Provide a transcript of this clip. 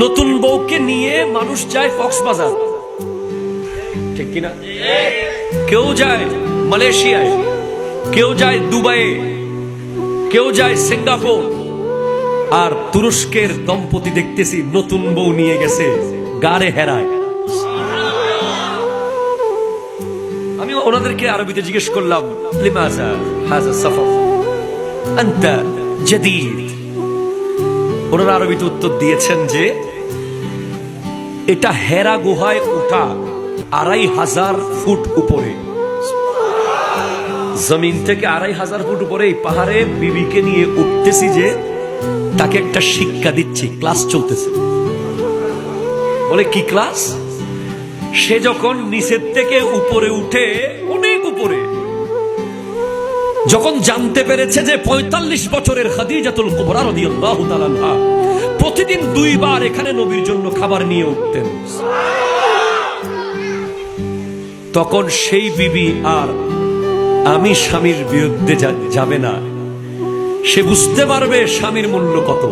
নতুন বউকে নিয়ে মানুষ যায় কক্সবাজার, ঠিক কিনা? কেউ যায় মালয়েশিয়ায়, কেউ যায় দুবাইয়ে, কেউ যায় সিঙ্গাপুর। আর তুরস্কের দম্পতি দেখতেছি নতুন বউ নিয়ে গেছে গাড়ে হেরায়। আমি ওনাদেরকে আরবিতে জিজ্ঞেস করলাম, লিমাযা হাযা সফর আনতা জাদীদ। ওনারা আরবিতে উত্তর দিয়েছেন যে এটা হেরা গুহায় ওঠা ২৫০০ ফুট উপরে, জমিন থেকে ২৫০০ ফুট উপরে এই পাহাড়ে বিবিকে নিয়ে উঠতেছি যে তাকে একটা শিক্ষা দিচ্ছি, ক্লাস চলতেছে। বলে কি ক্লাস? সে যখন নিচের থেকে উপরে উঠে, অনেক উপরে, যখন জানতে পেরেছে যে ৪৫ বছরের খাদিজাতুল কুবরা রাদিয়াল্লাহু তাআলা আনহা প্রতিদিন ২ বার এখানে নবীর জন্য খাবার নিয়ে উঠতেন, তখন সেই বিবি আর আমি স্বামীর বিরুদ্ধে যাবে না। সে বুঝতে পারবে স্বামীর মূল্য কত।